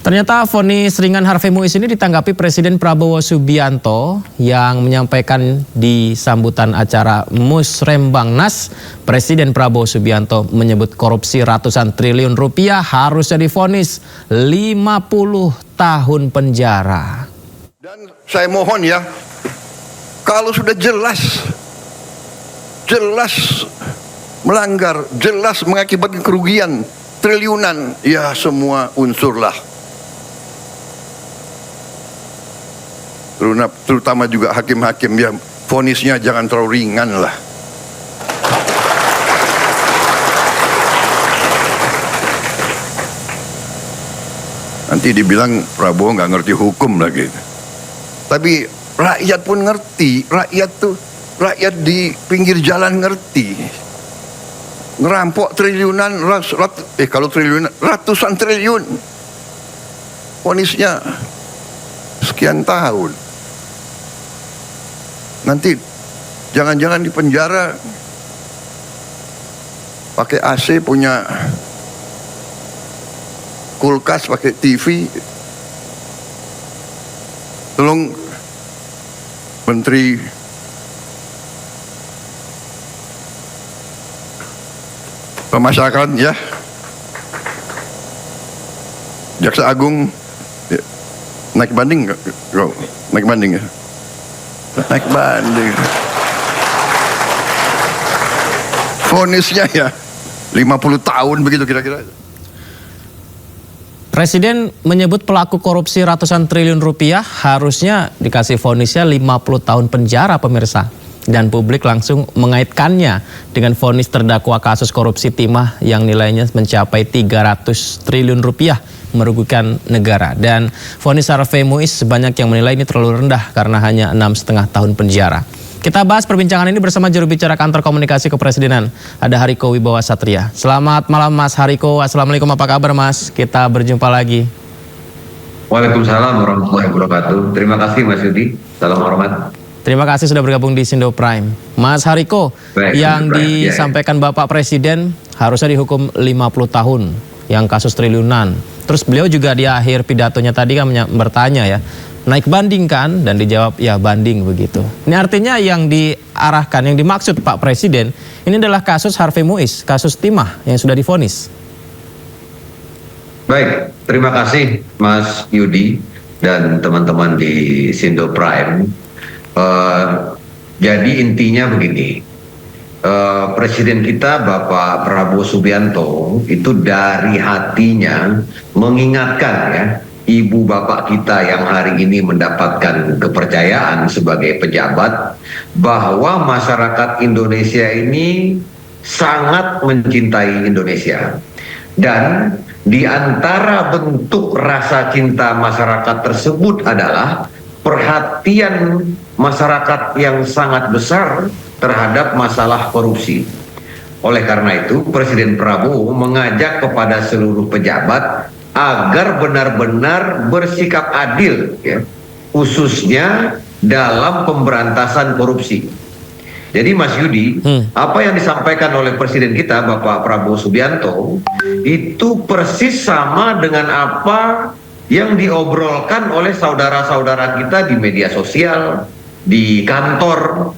Ternyata vonis ringan Harvey Muiz ini ditanggapi Presiden Prabowo Subianto yang menyampaikan di sambutan acara Musrembangnas. Presiden Prabowo Subianto menyebut korupsi ratusan triliun rupiah harusnya divonis 50 tahun penjara. Dan saya mohon ya, kalau sudah jelas melanggar, jelas mengakibatkan kerugian triliunan, ya semua unsurlah. Terutama juga hakim-hakim ya, vonisnya jangan terlalu ringan lah. Nanti dibilang Prabowo nggak ngerti hukum lagi. Tapi rakyat pun ngerti, rakyat di pinggir jalan ngerti. Ngerampok triliunan, kalau triliunan, ratusan triliun. Vonisnya sekian tahun. Nanti jangan-jangan di penjara pakai AC, punya kulkas, pakai TV. Tolong Menteri Pemasyarakatan ya, Jaksa Agung ya, naik banding nggak? Naik banding ya? Naik banding. Vonisnya ya 50 tahun begitu kira-kira. Presiden menyebut pelaku korupsi ratusan triliun rupiah harusnya dikasih vonisnya 50 tahun penjara, pemirsa. Dan publik langsung mengaitkannya dengan vonis terdakwa kasus korupsi timah yang nilainya mencapai 300 triliun rupiah merugikan negara. Dan vonis Harvey Muiz sebanyak yang menilai ini terlalu rendah karena hanya 6,5 tahun penjara. Kita bahas perbincangan ini bersama juru bicara Kantor Komunikasi Kepresidenan, ada Hariko Wibowo Satria. Selamat malam Mas Hariko, Assalamualaikum, apa kabar Mas? Kita berjumpa lagi. Waalaikumsalam warahmatullahi wabarakatuh. Terima kasih Mas Yudi, salam hormat. Terima kasih sudah bergabung di Sindo Prime. Mas Hariko, yang disampaikan Bapak Presiden harusnya dihukum 50 tahun yang kasus triliunan. Terus beliau juga di akhir pidatonya tadi kan bertanya ya, naik banding kan? Dan dijawab ya banding begitu. Ini artinya yang diarahkan, yang dimaksud Pak Presiden, ini adalah kasus Harvey Muiz, kasus timah yang sudah divonis. Baik, terima kasih Mas Yudi dan teman-teman di Sindo Prime. Jadi intinya begini, Presiden kita Bapak Prabowo Subianto itu dari hatinya mengingatkan ya, ibu bapak kita yang hari ini mendapatkan kepercayaan sebagai pejabat, bahwa masyarakat Indonesia ini sangat mencintai Indonesia. Dan di antara bentuk rasa cinta masyarakat tersebut adalah perhatian masyarakat yang sangat besar terhadap masalah korupsi. Oleh karena itu, Presiden Prabowo mengajak kepada seluruh pejabat agar benar-benar bersikap adil, ya, khususnya dalam pemberantasan korupsi. Jadi Mas Yudi, apa yang disampaikan oleh Presiden kita Bapak Prabowo Subianto itu persis sama dengan apa yang diobrolkan oleh saudara-saudara kita di media sosial, di kantor.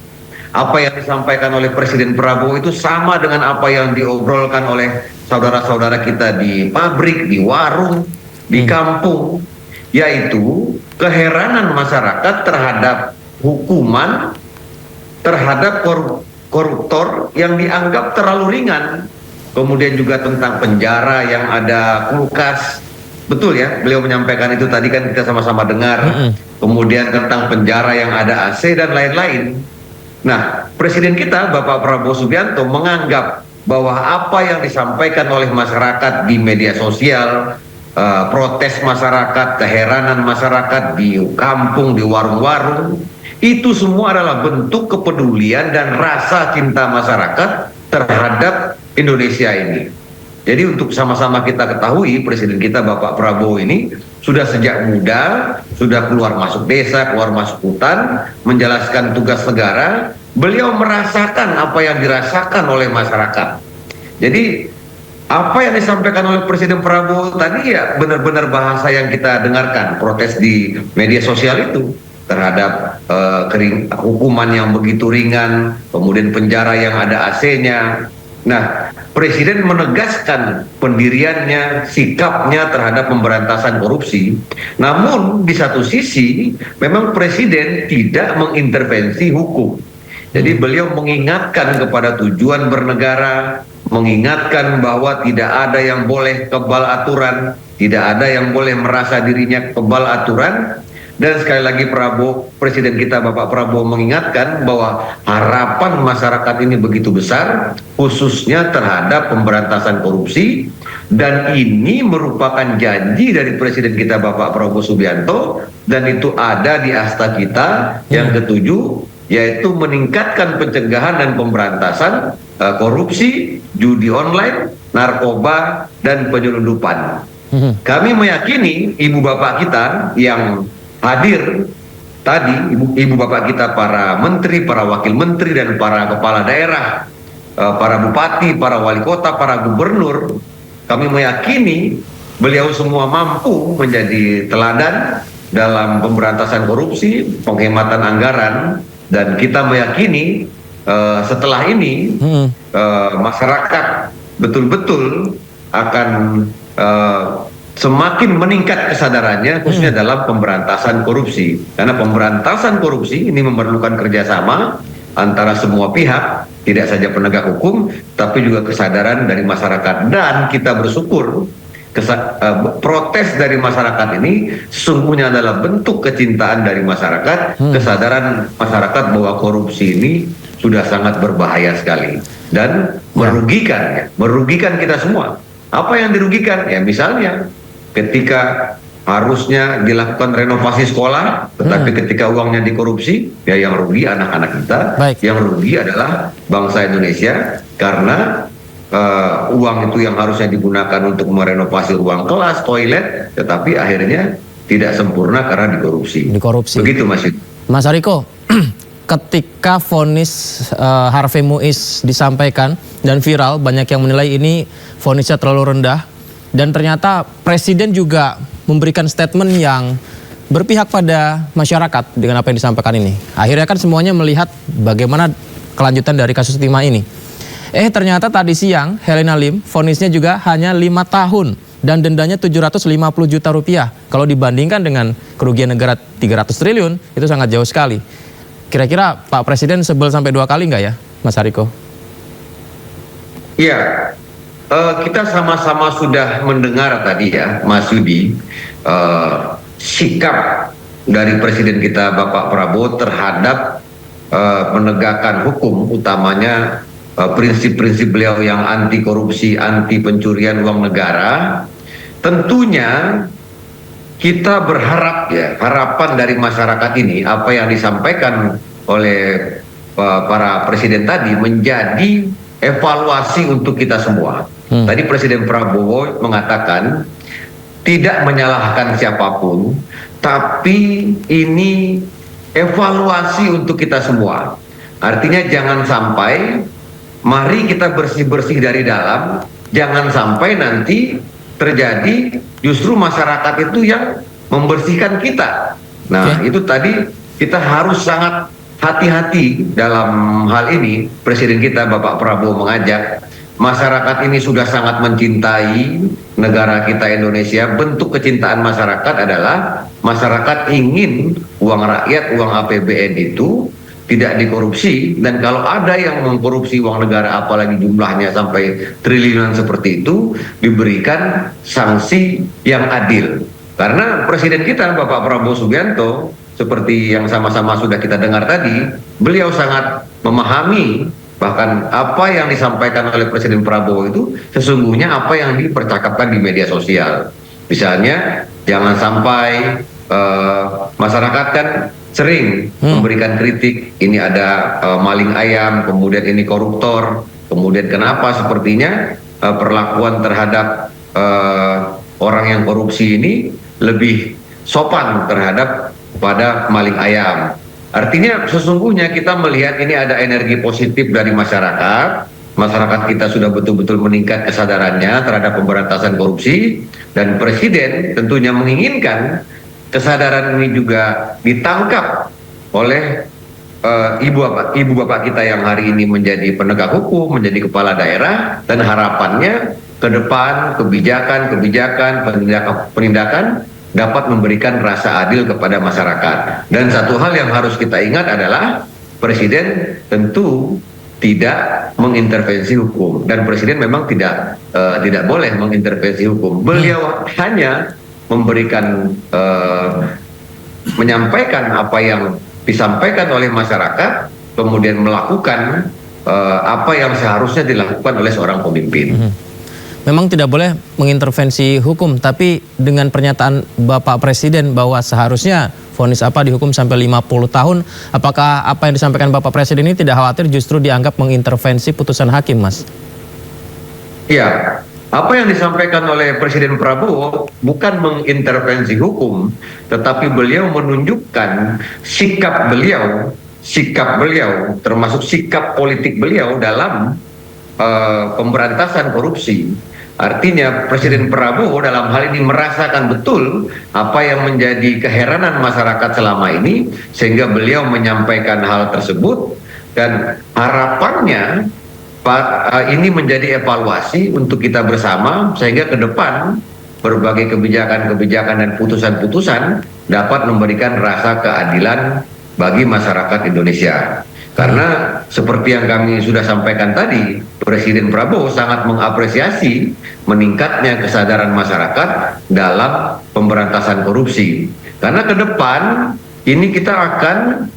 Apa yang disampaikan oleh Presiden Prabowo itu sama dengan apa yang diobrolkan oleh saudara-saudara kita di pabrik, di warung, di kampung, yaitu keheranan masyarakat terhadap hukuman terhadap koruptor yang dianggap terlalu ringan. Kemudian juga tentang penjara yang ada kulkas. Betul ya, beliau menyampaikan itu tadi kan kita sama-sama dengar. Kemudian tentang penjara yang ada AC dan lain-lain. Nah, Presiden kita Bapak Prabowo Subianto menganggap bahwa apa yang disampaikan oleh masyarakat di media sosial, protes masyarakat, keheranan masyarakat di kampung, di warung-warung, itu semua adalah bentuk kepedulian dan rasa cinta masyarakat terhadap Indonesia ini. Jadi untuk sama-sama kita ketahui, Presiden kita Bapak Prabowo ini sudah sejak muda, sudah keluar masuk desa, keluar masuk hutan, menjalankan tugas negara. Beliau merasakan apa yang dirasakan oleh masyarakat. Jadi apa yang disampaikan oleh Presiden Prabowo tadi ya benar-benar bahasa yang kita dengarkan, protes di media sosial itu terhadap hukuman yang begitu ringan, kemudian penjara yang ada AC-nya. Nah, Presiden menegaskan pendiriannya, sikapnya terhadap pemberantasan korupsi. Namun di satu sisi memang Presiden tidak mengintervensi hukum. Jadi beliau mengingatkan kepada tujuan bernegara, mengingatkan bahwa tidak ada yang boleh kebal aturan, tidak ada yang boleh merasa dirinya kebal aturan. Dan sekali lagi Presiden kita Bapak Prabowo mengingatkan bahwa harapan masyarakat ini begitu besar, khususnya terhadap pemberantasan korupsi, dan ini merupakan janji dari Presiden kita Bapak Prabowo Subianto, dan itu ada di asta kita yang ketujuh, yaitu meningkatkan pencegahan dan pemberantasan korupsi, judi online, narkoba, dan penyelundupan. Kami meyakini ibu bapak kita yang hadir tadi, ibu bapak kita para menteri, para wakil menteri, dan para kepala daerah, para bupati, para wali kota, para gubernur, kami meyakini beliau semua mampu menjadi teladan dalam pemberantasan korupsi, penghematan anggaran, dan kita meyakini setelah ini masyarakat betul-betul akan semakin meningkat kesadarannya, khususnya dalam pemberantasan korupsi. Karena pemberantasan korupsi ini memerlukan kerjasama antara semua pihak, tidak saja penegak hukum, tapi juga kesadaran dari masyarakat. Dan kita bersyukur protes dari masyarakat ini sesungguhnya adalah bentuk kecintaan dari masyarakat, kesadaran masyarakat bahwa korupsi ini sudah sangat berbahaya sekali dan merugikan kita semua. Apa yang dirugikan? Ya misalnya ketika harusnya dilakukan renovasi sekolah, tetapi ketika uangnya dikorupsi, ya yang rugi anak-anak kita, yang rugi adalah bangsa Indonesia, karena uang itu yang harusnya digunakan untuk merenovasi ruang kelas, toilet, tetapi akhirnya tidak sempurna karena dikorupsi. Begitu Mas Yud. Mas Hariko, ketika vonis Harvey Muiz disampaikan dan viral, banyak yang menilai ini vonisnya terlalu rendah. Dan ternyata Presiden juga memberikan statement yang berpihak pada masyarakat dengan apa yang disampaikan ini. Akhirnya kan semuanya melihat bagaimana kelanjutan dari kasus Timah ini. Ternyata tadi siang Helena Lim vonisnya juga hanya 5 tahun dan dendanya 750 juta rupiah. Kalau dibandingkan dengan kerugian negara 300 triliun itu sangat jauh sekali. Kira-kira Pak Presiden sebel sampai 2 kali nggak ya, Mas Hariko? Iya. Kita sama-sama sudah mendengar tadi ya, Mas Yudi, sikap dari Presiden kita Bapak Prabowo terhadap penegakan hukum, utamanya prinsip-prinsip beliau yang anti korupsi, anti pencurian uang negara. Tentunya kita berharap ya, harapan dari masyarakat ini, apa yang disampaikan oleh para presiden tadi menjadi evaluasi untuk kita semua. Tadi Presiden Prabowo mengatakan tidak menyalahkan siapapun, tapi ini evaluasi untuk kita semua. Artinya jangan sampai, mari kita bersih-bersih dari dalam, jangan sampai nanti terjadi justru masyarakat itu yang membersihkan kita. Nah, itu tadi kita harus sangat hati-hati dalam hal ini. Presiden kita Bapak Prabowo mengajak masyarakat ini sudah sangat mencintai negara kita Indonesia. Bentuk kecintaan masyarakat adalah masyarakat ingin uang rakyat, uang APBN itu tidak dikorupsi, dan kalau ada yang mengkorupsi uang negara, apalagi jumlahnya sampai triliunan seperti itu, diberikan sanksi yang adil. Karena Presiden kita Bapak Prabowo Subianto, seperti yang sama-sama sudah kita dengar tadi, beliau sangat memahami bahkan apa yang disampaikan oleh Presiden Prabowo itu sesungguhnya apa yang dipercakapkan di media sosial. Misalnya jangan sampai masyarakat kan sering memberikan kritik, ini ada maling ayam, kemudian ini koruptor, kemudian kenapa sepertinya perlakuan terhadap orang yang korupsi ini lebih sopan terhadap pada maling ayam. Artinya sesungguhnya kita melihat ini ada energi positif dari masyarakat masyarakat kita sudah betul-betul meningkat kesadarannya terhadap pemberantasan korupsi, dan Presiden tentunya menginginkan kesadaran ini juga ditangkap oleh ibu bapak kita yang hari ini menjadi penegak hukum, menjadi kepala daerah, dan harapannya ke depan kebijakan, penindakan dapat memberikan rasa adil kepada masyarakat. Dan satu hal yang harus kita ingat adalah Presiden tentu tidak mengintervensi hukum, dan Presiden memang tidak boleh mengintervensi hukum. Beliau hanya memberikan menyampaikan apa yang disampaikan oleh masyarakat, kemudian melakukan apa yang seharusnya dilakukan oleh seorang pemimpin. Memang tidak boleh mengintervensi hukum, tapi dengan pernyataan Bapak Presiden bahwa seharusnya vonis apa dihukum sampai 50 tahun, apakah apa yang disampaikan Bapak Presiden ini tidak khawatir justru dianggap mengintervensi putusan hakim, Mas? Iya, apa yang disampaikan oleh Presiden Prabowo bukan mengintervensi hukum, tetapi beliau menunjukkan sikap beliau, termasuk sikap politik beliau dalam pemberantasan korupsi. Artinya Presiden Prabowo dalam hal ini merasakan betul apa yang menjadi keheranan masyarakat selama ini, sehingga beliau menyampaikan hal tersebut, dan harapannya ini menjadi evaluasi untuk kita bersama, sehingga ke depan berbagai kebijakan-kebijakan dan putusan-putusan dapat memberikan rasa keadilan bagi masyarakat Indonesia. Karena seperti yang kami sudah sampaikan tadi, Presiden Prabowo sangat mengapresiasi meningkatnya kesadaran masyarakat dalam pemberantasan korupsi. Karena ke depan ini kita akan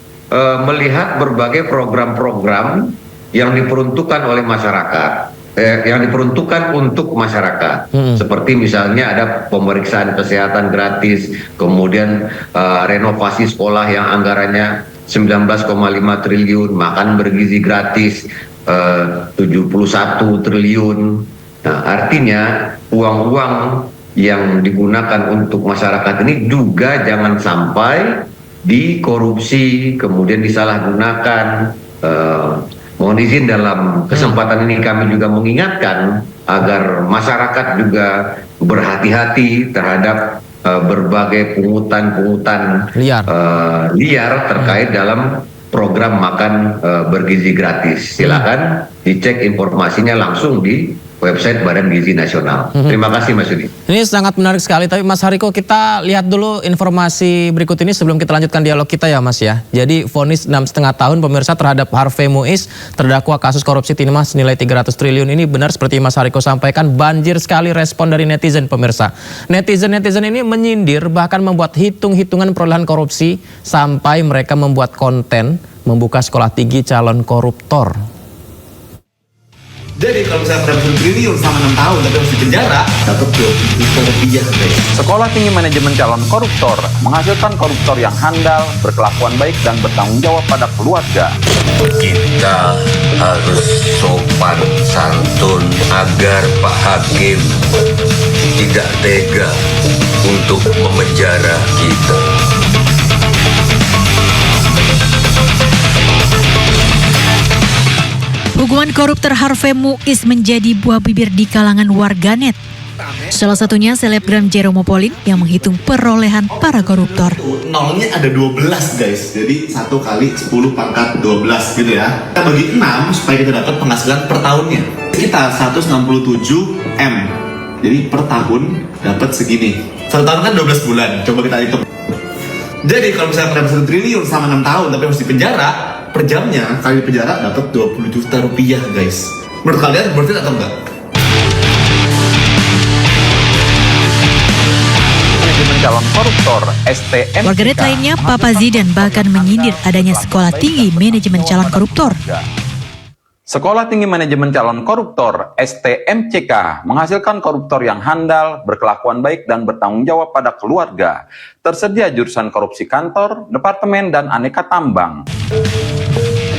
melihat berbagai program-program yang diperuntukkan oleh masyarakat, yang diperuntukkan untuk masyarakat. Seperti misalnya ada pemeriksaan kesehatan gratis, kemudian renovasi sekolah yang anggarannya 19,5 triliun, makan bergizi gratis 71 triliun. Nah, artinya uang-uang yang digunakan untuk masyarakat ini juga jangan sampai dikorupsi, kemudian disalahgunakan. Mohon izin dalam kesempatan ini kami juga mengingatkan agar masyarakat juga berhati-hati terhadap berbagai pungutan liar terkait dalam program makan bergizi gratis. Silakan dicek informasinya langsung di website Badan Gizi Nasional. Terima kasih Mas Yudi. Ini sangat menarik sekali, tapi Mas Hariko, kita lihat dulu informasi berikut ini sebelum kita lanjutkan dialog kita ya Mas ya. Jadi vonis 6,5 tahun pemirsa terhadap Harvey Muiz, terdakwa kasus korupsi timnas senilai 300 triliun ini, benar seperti Mas Hariko sampaikan, banjir sekali respon dari netizen pemirsa. Netizen ini menyindir, bahkan membuat hitung-hitungan perolehan korupsi, sampai mereka membuat konten membuka sekolah tinggi calon koruptor. Jadi kalau misalnya mendapatkan triliun sama 6 tahun tapi harus dipenjara, dapat 20 juta rupiah guys. Sekolah Tinggi Manajemen Calon Koruptor menghasilkan koruptor yang handal, berkelakuan baik dan bertanggung jawab pada keluarga. Kita harus sopan santun agar Pak Hakim tidak tega untuk memenjara kita. Hukuman koruptor Harvey Muiz menjadi buah bibir di kalangan warganet. Salah satunya selebgram Jerome Pauline yang menghitung perolehan para koruptor. Nolnya ada 12 guys, jadi 1 kali 10 pangkat 12 gitu ya. Kita bagi 6 supaya kita dapat penghasilan per tahunnya. Kita 167 M, jadi per tahun dapat segini. 1 tahun kan 12 bulan, coba kita hitung. Jadi kalau misalnya mendapatkan triliun sama 6 tahun tapi harus dipenjara, per jamnya kali penjara dapat 20 juta rupiah guys. Menurut kalian worth it atau enggak? Manajemen Calon Koruptor STM. Warganet lainnya, Papa Zidan bahkan menyindir adanya Sekolah Tinggi Manajemen Calon Koruptor. Sekolah Tinggi Manajemen Calon Koruptor STMCK menghasilkan koruptor yang handal, berkelakuan baik dan bertanggung jawab pada keluarga. Tersedia jurusan korupsi kantor, departemen dan aneka tambang.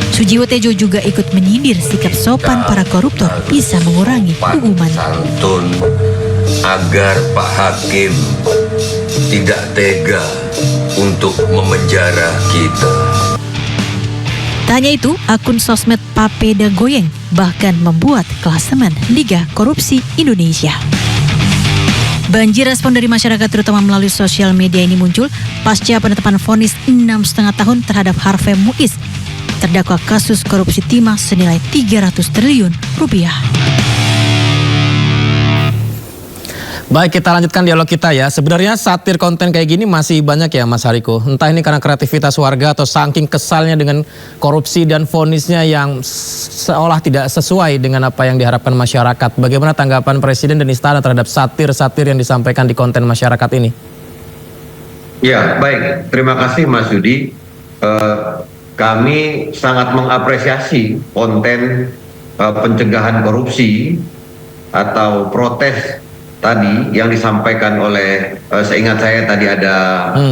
Sujiwo Tejo juga ikut menyindir sikap sopan para koruptor bisa mengurangi hukuman. Santun agar Pak Hakim tidak tega untuk memenjara kita. Tak hanya itu, akun sosmed Papeda Goyeng bahkan membuat klasemen Liga Korupsi Indonesia. Banjir respon dari masyarakat terutama melalui sosial media ini muncul pasca penetapan vonis 6,5 tahun terhadap Harvey Muiz, terdakwa kasus korupsi timah senilai 300 triliun rupiah. Baik, kita lanjutkan dialog kita ya. Sebenarnya satir konten kayak gini masih banyak ya Mas Hariko. Entah ini karena kreativitas warga atau saking kesalnya dengan korupsi dan vonisnya yang seolah tidak sesuai dengan apa yang diharapkan masyarakat. Bagaimana tanggapan Presiden dan Istana terhadap satir-satir yang disampaikan di konten masyarakat ini? Ya, baik. Terima kasih Mas Yudi. Kami sangat mengapresiasi konten pencegahan korupsi atau protes tadi yang disampaikan oleh, seingat saya tadi ada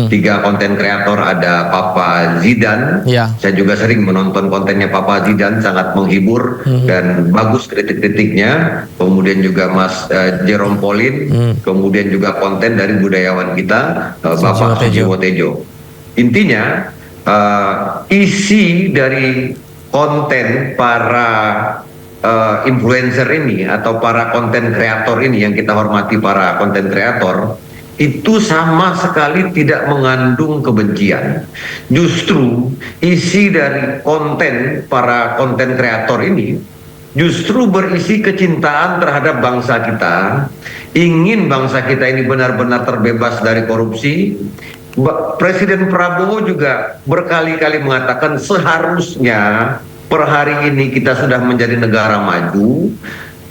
3 konten kreator, ada Papa Zidan. Ya. Saya juga sering menonton kontennya Papa Zidan, sangat menghibur dan bagus kritik-kritiknya. Kemudian juga Mas Jerome Pauline, kemudian juga konten dari budayawan kita Bapak Sujiwo Tejo. Intinya isi dari konten para influencer ini atau para konten kreator ini, yang kita hormati para konten kreator, itu sama sekali tidak mengandung kebencian. Justru isi dari konten para konten kreator ini justru berisi kecintaan terhadap bangsa kita, ingin bangsa kita ini benar-benar terbebas dari korupsi. Presiden Prabowo juga berkali-kali mengatakan seharusnya per hari ini kita sudah menjadi negara maju,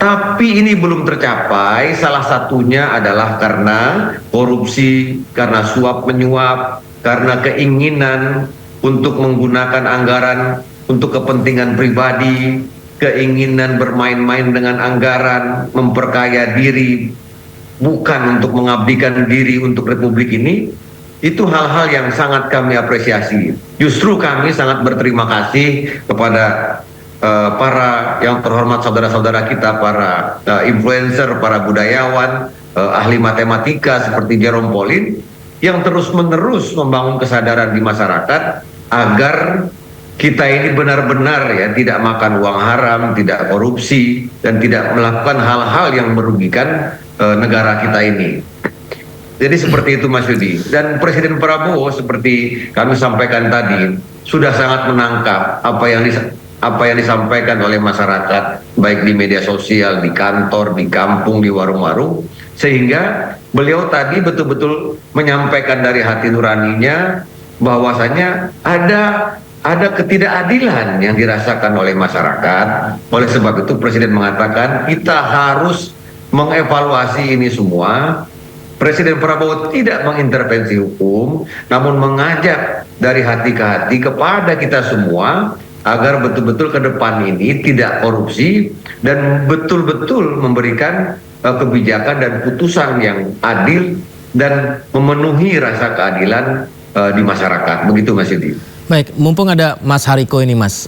tapi ini belum tercapai. Salah satunya adalah karena korupsi, karena suap menyuap, karena keinginan untuk menggunakan anggaran untuk kepentingan pribadi, keinginan bermain-main dengan anggaran, memperkaya diri, bukan untuk mengabdikan diri untuk republik ini. Itu hal-hal yang sangat kami apresiasi. Justru kami sangat berterima kasih kepada para yang terhormat saudara-saudara kita, para influencer, para budayawan, ahli matematika seperti Jerome Pauline, yang terus-menerus membangun kesadaran di masyarakat agar kita ini benar-benar ya tidak makan uang haram, tidak korupsi, dan tidak melakukan hal-hal yang merugikan negara kita ini. Jadi seperti itu Mas Yudi. Dan Presiden Prabowo seperti kami sampaikan tadi sudah sangat menangkap apa yang disampaikan oleh masyarakat, baik di media sosial, di kantor, di kampung, di warung-warung, sehingga beliau tadi betul-betul menyampaikan dari hati nuraninya bahwasanya ada ketidakadilan yang dirasakan oleh masyarakat. Oleh sebab itu Presiden mengatakan kita harus mengevaluasi ini semua. Presiden Prabowo tidak mengintervensi hukum, namun mengajak dari hati ke hati kepada kita semua agar betul-betul ke depan ini tidak korupsi dan betul-betul memberikan kebijakan dan putusan yang adil dan memenuhi rasa keadilan di masyarakat. Begitu Mas Yudi. Baik, mumpung ada Mas Hariko ini Mas,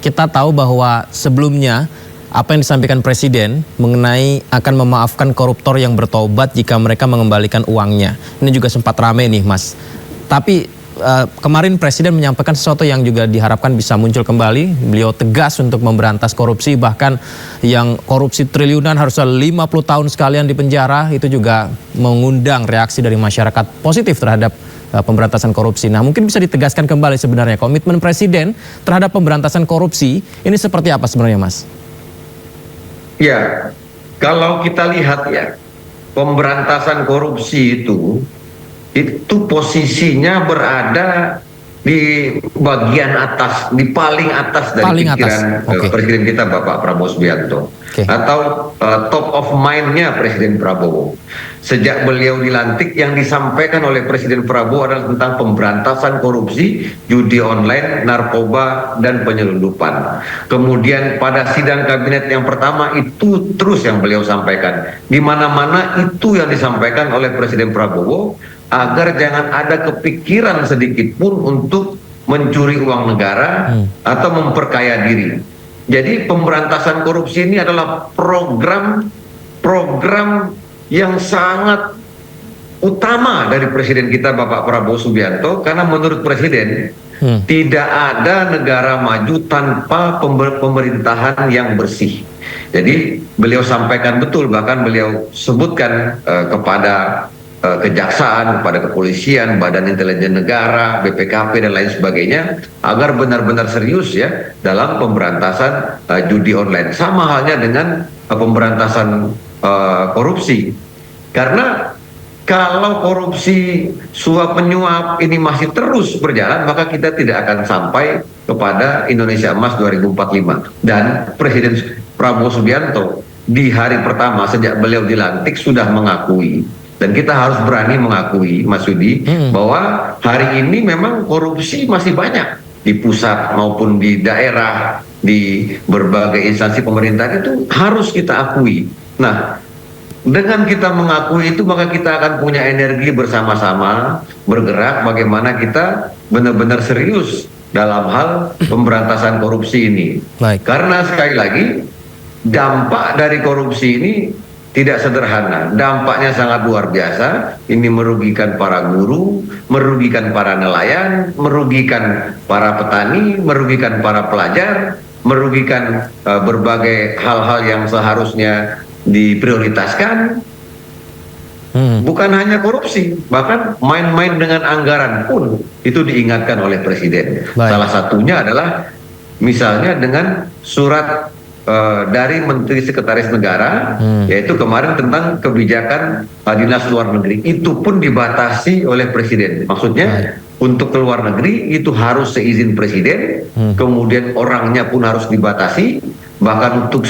kita tahu bahwa sebelumnya apa yang disampaikan Presiden mengenai akan memaafkan koruptor yang bertobat jika mereka mengembalikan uangnya. Ini juga sempat ramai nih Mas. Tapi kemarin Presiden menyampaikan sesuatu yang juga diharapkan bisa muncul kembali. Beliau tegas untuk memberantas korupsi, bahkan yang korupsi triliunan harusnya 50 tahun sekalian di penjara. Itu juga mengundang reaksi dari masyarakat positif terhadap pemberantasan korupsi. Nah, mungkin bisa ditegaskan kembali sebenarnya komitmen Presiden terhadap pemberantasan korupsi ini seperti apa sebenarnya Mas? Ya, kalau kita lihat ya, pemberantasan korupsi itu posisinya berada di bagian atas, di paling atas dari pikiran Presiden kita Bapak Prabowo Subianto, atau top of mind-nya Presiden Prabowo. Sejak beliau dilantik, yang disampaikan oleh Presiden Prabowo adalah tentang pemberantasan korupsi, judi online, narkoba, dan penyelundupan. Kemudian pada sidang kabinet yang pertama itu terus yang beliau sampaikan. Di mana-mana itu yang disampaikan oleh Presiden Prabowo, agar jangan ada kepikiran sedikit pun untuk mencuri uang negara atau memperkaya diri. Jadi pemberantasan korupsi ini adalah program yang sangat utama dari presiden kita Bapak Prabowo Subianto, karena menurut presiden tidak ada negara maju tanpa pemerintahan yang bersih. Jadi beliau sampaikan betul, bahkan beliau sebutkan kepada kejaksaan, kepada kepolisian, Badan Intelijen Negara, BPKP dan lain sebagainya, agar benar-benar serius ya dalam pemberantasan judi online. Sama halnya dengan pemberantasan korupsi. Karena kalau korupsi suap menyuap ini masih terus berjalan, maka kita tidak akan sampai kepada Indonesia Emas 2045. Dan Presiden Prabowo Subianto di hari pertama sejak beliau dilantik sudah mengakui, dan kita harus berani mengakui, Mas Yudi, bahwa hari ini memang korupsi masih banyak di pusat maupun di daerah, di berbagai instansi pemerintahan, itu harus kita akui. Nah, dengan kita mengakui itu, maka kita akan punya energi bersama-sama bergerak bagaimana kita benar-benar serius dalam hal pemberantasan korupsi ini. Baik. Karena sekali lagi, dampak dari korupsi ini tidak sederhana, dampaknya sangat luar biasa. Ini merugikan para guru, merugikan para nelayan, merugikan para petani, merugikan para pelajar, merugikan berbagai hal-hal yang seharusnya diprioritaskan. Bukan hanya korupsi, bahkan main-main dengan anggaran pun itu diingatkan oleh Presiden. Baik. Salah satunya adalah misalnya dengan surat dari Menteri Sekretaris Negara, yaitu kemarin tentang kebijakan dinas luar negeri, itu pun dibatasi oleh Presiden. Maksudnya untuk ke luar negeri itu harus seizin Presiden, kemudian orangnya pun harus dibatasi, bahkan untuk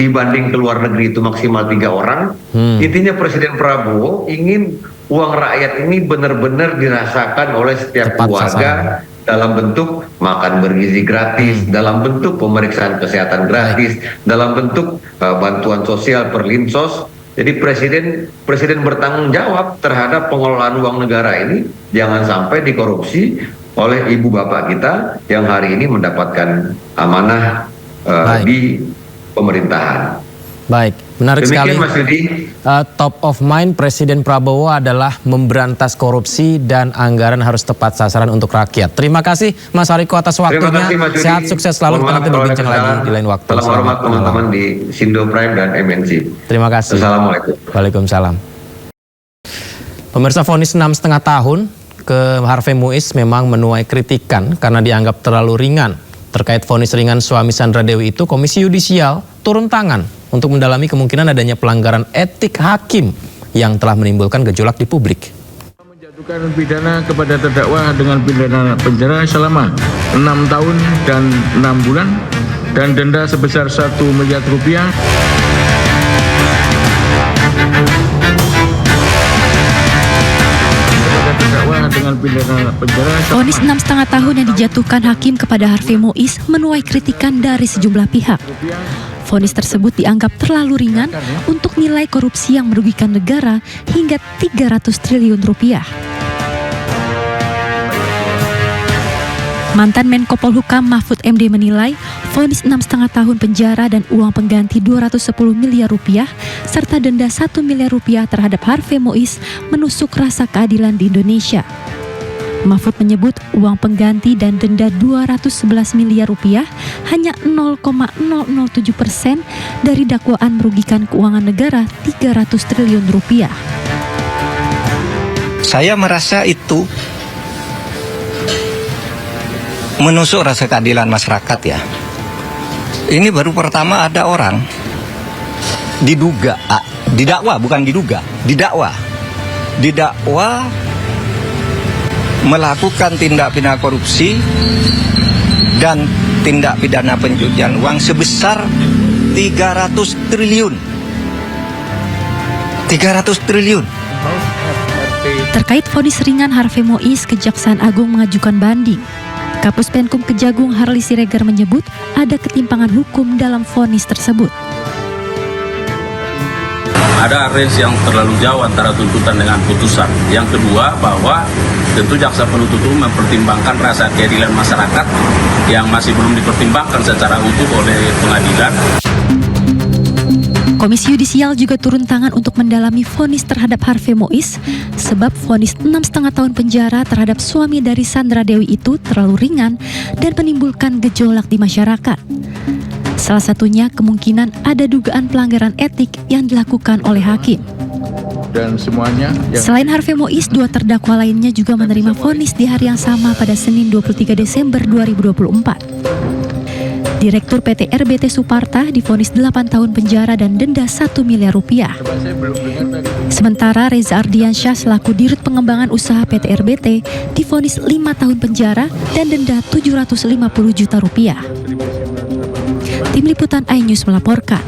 dibanding ke luar negeri itu maksimal 3 orang. Intinya Presiden Prabowo ingin uang rakyat ini benar-benar dirasakan oleh setiap Tepat keluarga, dalam bentuk makan bergizi gratis, dalam bentuk pemeriksaan kesehatan gratis, dalam bentuk bantuan sosial per Linsos. Jadi presiden bertanggung jawab terhadap pengelolaan uang negara ini, jangan sampai dikorupsi oleh ibu bapak kita yang hari ini mendapatkan amanah di pemerintahan. Baik, menarik sekali. Demikian Mas Yudi. Top of mind Presiden Prabowo adalah memberantas korupsi dan anggaran harus tepat sasaran untuk rakyat. Terima kasih Mas Hariko atas waktunya. Terima kasih, Mas Yudi. Sehat, sukses selalu. Kita nanti berbincang lagi di lain waktu. Salam hormat teman-teman di Sindo Prime dan MNC. Terima kasih. Assalamualaikum. Waalaikumsalam. Pemirsa, vonis 6,5 tahun ke Harvey Muiz memang menuai kritikan karena dianggap terlalu ringan. Terkait vonis ringan suami Sandra Dewi itu, Komisi Yudisial turun tangan untuk mendalami kemungkinan adanya pelanggaran etik hakim yang telah menimbulkan gejolak di publik. Menjatuhkan pidana kepada terdakwa dengan pidana penjara selama 6 tahun dan 6 bulan dan denda sebesar 1 miliar rupiah. Vonis 6,5 tahun yang dijatuhkan hakim kepada Harvey Muiz menuai kritikan dari sejumlah pihak. Vonis tersebut dianggap terlalu ringan untuk nilai korupsi yang merugikan negara hingga 300 triliun rupiah. Mantan Menko Polhukam Mahfud MD menilai vonis 6,5 tahun penjara dan uang pengganti 210 miliar rupiah serta denda 1 miliar rupiah terhadap Harvey Muiz menusuk rasa keadilan di Indonesia. Mahfud menyebut uang pengganti dan denda 211 miliar rupiah hanya 0,007% dari dakwaan merugikan keuangan negara 300 triliun rupiah. Saya merasa itu menusuk rasa keadilan masyarakat ya. Ini baru pertama ada orang didakwa melakukan tindak pidana korupsi dan tindak pidana pencucian uang sebesar 300 triliun. Terkait vonis ringan Harvey Muiz, Kejaksaan Agung mengajukan banding. Kapus Penkum Kejagung Harli Siregar menyebut ada ketimpangan hukum dalam vonis tersebut. Ada range yang terlalu jauh antara tuntutan dengan putusan. Yang kedua, bahwa tentu jaksa penuntut umum mempertimbangkan rasa keadilan masyarakat yang masih belum dipertimbangkan secara utuh oleh pengadilan. Komisi Yudisial juga turun tangan untuk mendalami vonis terhadap Harvey Mois, sebab vonis 6,5 tahun penjara terhadap suami dari Sandra Dewi itu terlalu ringan dan menimbulkan gejolak di masyarakat. Salah satunya kemungkinan ada dugaan pelanggaran etik yang dilakukan oleh hakim. Dan semuanya Selain Harvey Mois, 2 terdakwa lainnya juga menerima vonis di hari yang sama pada Senin 23 Desember 2024. Direktur PT RBT Suparta divonis 8 tahun penjara dan denda 1 miliar rupiah. Sementara Reza Ardiansyah selaku Dirut Pengembangan Usaha PT RBT divonis 5 tahun penjara dan denda 750 juta rupiah. Tim Liputan iNews melaporkan.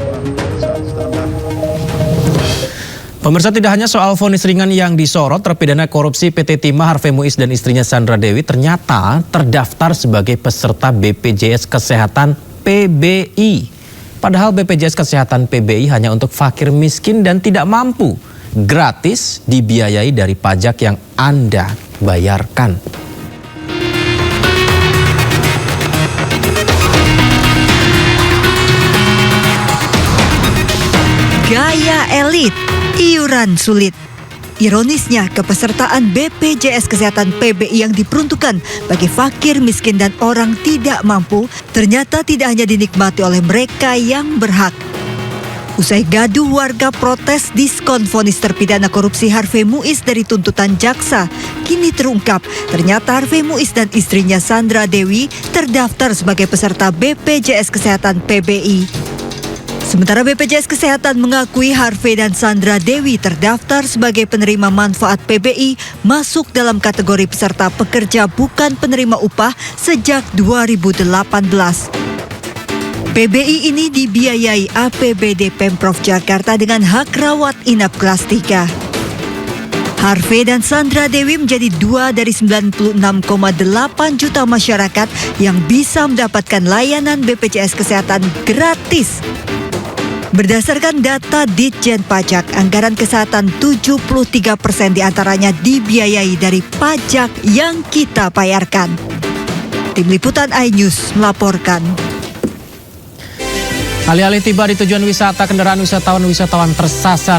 Pemirsa, tidak hanya soal vonis ringan yang disorot, terpidana korupsi PT Timah Harvey Mois dan istrinya Sandra Dewi ternyata terdaftar sebagai peserta BPJS Kesehatan PBI. Padahal BPJS Kesehatan PBI hanya untuk fakir miskin dan tidak mampu. Gratis dibiayai dari pajak yang Anda bayarkan. Gaya elit, iuran sulit. Ironisnya, kepesertaan BPJS Kesehatan PBI yang diperuntukkan bagi fakir, miskin, dan orang tidak mampu ternyata tidak hanya dinikmati oleh mereka yang berhak. Usai gaduh warga protes diskon vonis terpidana korupsi Harvey Mois dari tuntutan jaksa, kini terungkap ternyata Harvey Mois dan istrinya Sandra Dewi terdaftar sebagai peserta BPJS Kesehatan PBI. Sementara BPJS Kesehatan mengakui Harvey dan Sandra Dewi terdaftar sebagai penerima manfaat PBI masuk dalam kategori peserta pekerja bukan penerima upah sejak 2018. PBI ini dibiayai APBD Pemprov Jakarta dengan hak rawat inap kelas 3. Harvey dan Sandra Dewi menjadi 2 dari 96,8 juta masyarakat yang bisa mendapatkan layanan BPJS Kesehatan gratis. Berdasarkan data Ditjen Pajak, anggaran kesehatan 73% diantaranya dibiayai dari pajak yang kita bayarkan. Tim Liputan iNews melaporkan. Alih-alih tiba di tujuan wisata, kendaraan wisatawan tersasar